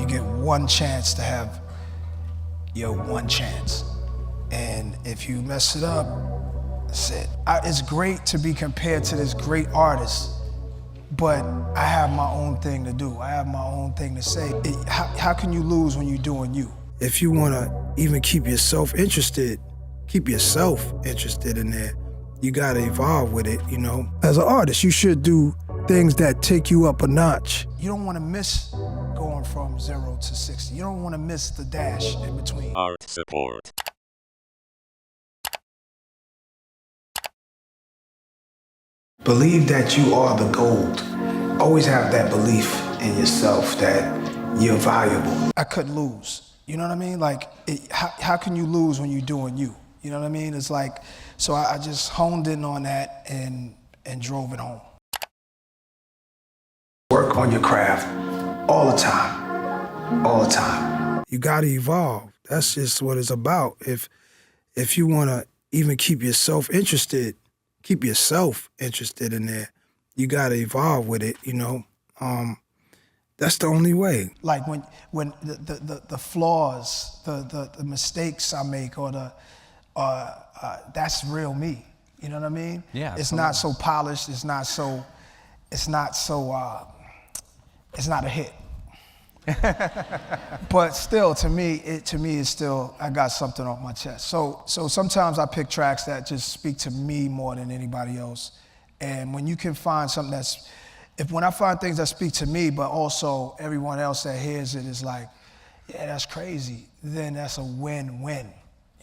get one chance to have your one chance. And if you mess it up, that's it. It's great to be compared to this great artist, but I have my own thing to do. I have my own thing to say. How can you lose when you're doing you? If you want to even keep yourself interested in there, you got to evolve with it, you know? As an artist, you should do things that take you up a notch. You don't want to miss going from 0 to 60. You don't want to miss the dash in between. Art support. Believe that you are the gold. Always have that belief in yourself that you're valuable. I could lose, you know what I mean? Like, how can you lose when you're doing you? You know what I mean? It's like, so I just honed in on that and drove it home. Work on your craft all the time. You gotta evolve. That's just what it's about. If you wanna even keep yourself interested in there, you gotta evolve with it, you know? That's the only way. Like when the flaws, the mistakes I make, or that's real me. You know what I mean? Yeah. It's not so polished. It's not a hit. But still, to me, it's still, I got something off my chest. So sometimes I pick tracks that just speak to me more than anybody else. And when you can find something when I find things that speak to me, but also everyone else that hears it is like, yeah, that's crazy, then that's a win-win,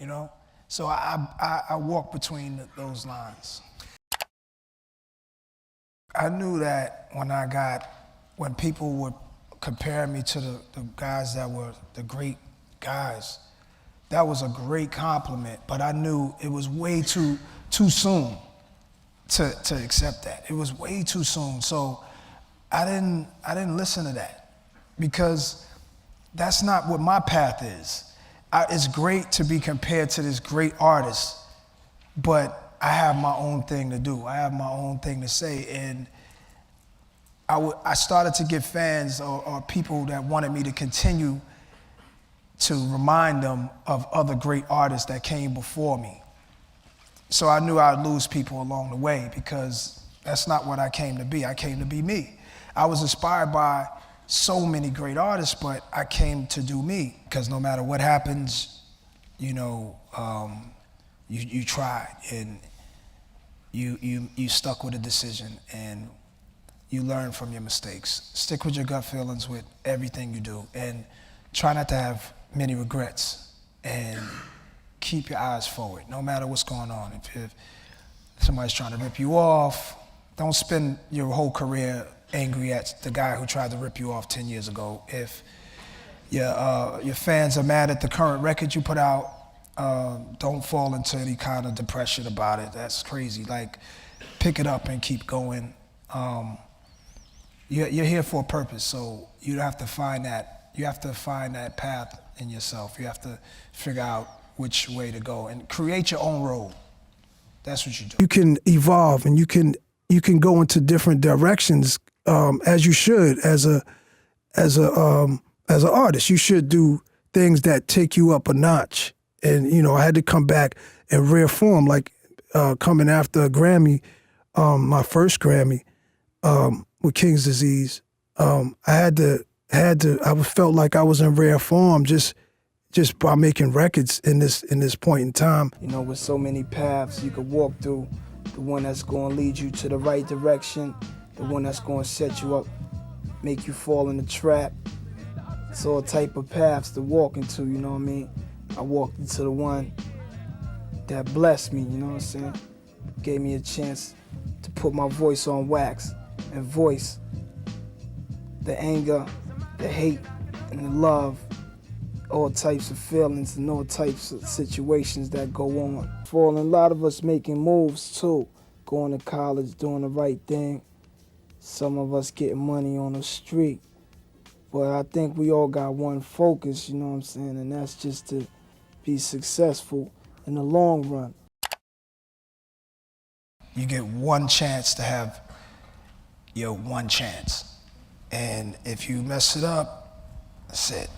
you know? So I walk between those lines. I knew that when people would compare me to the guys that were the great guys, that was a great compliment, but I knew it was way too soon to accept that. It was way too soon, so I didn't listen to that, because that's not what my path is. It's great to be compared to this great artist, but I have my own thing to do. I have my own thing to say, and I started to get fans or people that wanted me to continue to remind them of other great artists that came before me. So I knew I'd lose people along the way, because that's not what I came to be. I came to be me. I was inspired by so many great artists, but I came to do me, because no matter what happens, you know, you tried, and you stuck with a decision, and you learn from your mistakes. Stick with your gut feelings with everything you do, and try not to have many regrets, and keep your eyes forward, no matter what's going on. If somebody's trying to rip you off, don't spend your whole career angry at the guy who tried to rip you off 10 years ago. If your fans are mad at the current record you put out, don't fall into any kind of depression about it. That's crazy. Like, pick it up and keep going. You're here for a purpose, so you have to find that. You have to find that path in yourself. You have to figure out which way to go and create your own road. That's what you do. You can evolve, and you can go into different directions, as you should as an artist. You should do things that take you up a notch. And you know, I had to come back in rare form, like coming after a Grammy, my first Grammy, with King's Disease. I felt like I was in rare form just by making records in this point in time. You know, with so many paths you could walk through, the one that's going to lead you to the right direction, the one that's going to set you up, make you fall in the trap. It's all type of paths to walk into, you know what I mean? I walked into the one that blessed me, you know what I'm saying? Gave me a chance to put my voice on wax and voice the anger, the hate, and the love, all types of feelings and all types of situations that go on. For a lot of us making moves too, going to college, doing the right thing. Some of us getting money on the street. But I think we all got one focus, you know what I'm saying, and that's just to be successful in the long run. You get one chance to have your one chance. And if you mess it up, That's it.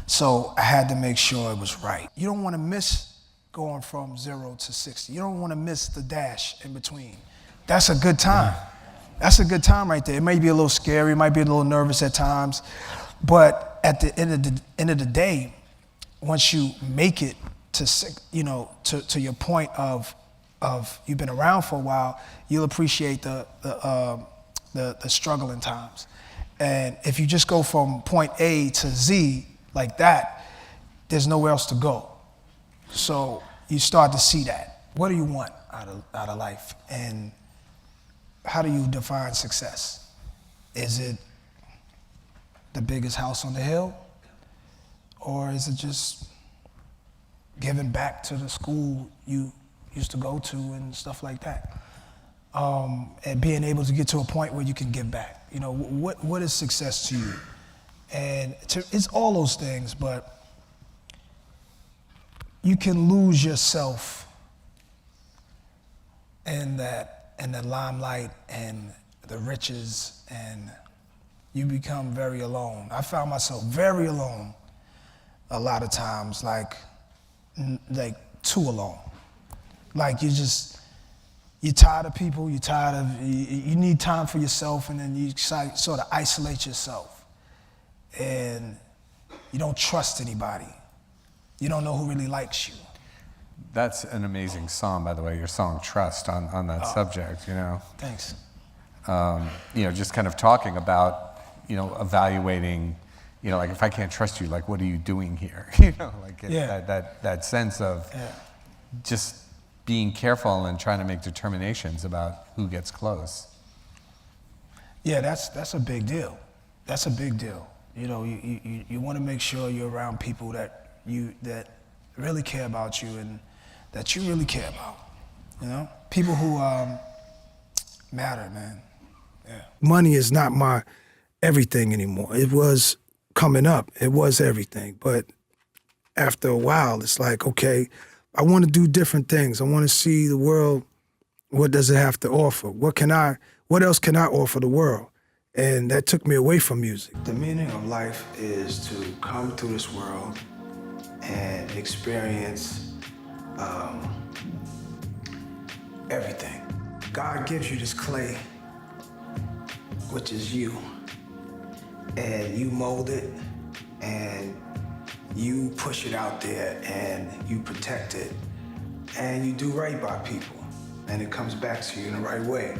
So I had to make sure it was right. You don't want to miss going from 0 to 60. You don't want to miss the dash in between. That's a good time. That's a good time right there. It may be a little scary, it might be a little nervous at times, but at the end of the day, once you make it to, you know, to your point of you've been around for a while, you'll appreciate the struggling times. And if you just go from point A to Z like that, there's nowhere else to go. So you start to see that. What do you want out of life? And how do you define success? Is it the biggest house on the hill? Or is it just giving back to the school you used to go to and stuff like that? And being able to get to a point where you can give back. You know, what is success to you? And it's all those things, but you can lose yourself in the limelight and the riches, and you become very alone. I found myself very alone a lot of times, like too alone. Like you're tired of people, you need time for yourself, and then you sort of isolate yourself. And you don't trust anybody. You don't know who really likes you. That's an amazing song, by the way, your song Trust on that subject, you know. Thanks. You know, just kind of talking about, you know, evaluating, you know, like if I can't trust you, like what are you doing here? You know, like that sense of just being careful and trying to make determinations about who gets close. Yeah, that's a big deal. That's a big deal. You know, you want to make sure you're around people that really care about you and that you really care about. You know, people who matter, man. Yeah. Money is not my everything anymore. It was coming up. It was everything. But after a while, it's like, okay, I want to do different things. I want to see the world. What does it have to offer? What else can I offer the world? And that took me away from music. The meaning of life is to come through this world and experience everything. God gives you this clay, which is you, and you mold it, and you push it out there, and you protect it, and you do right by people, and it comes back to you in the right way.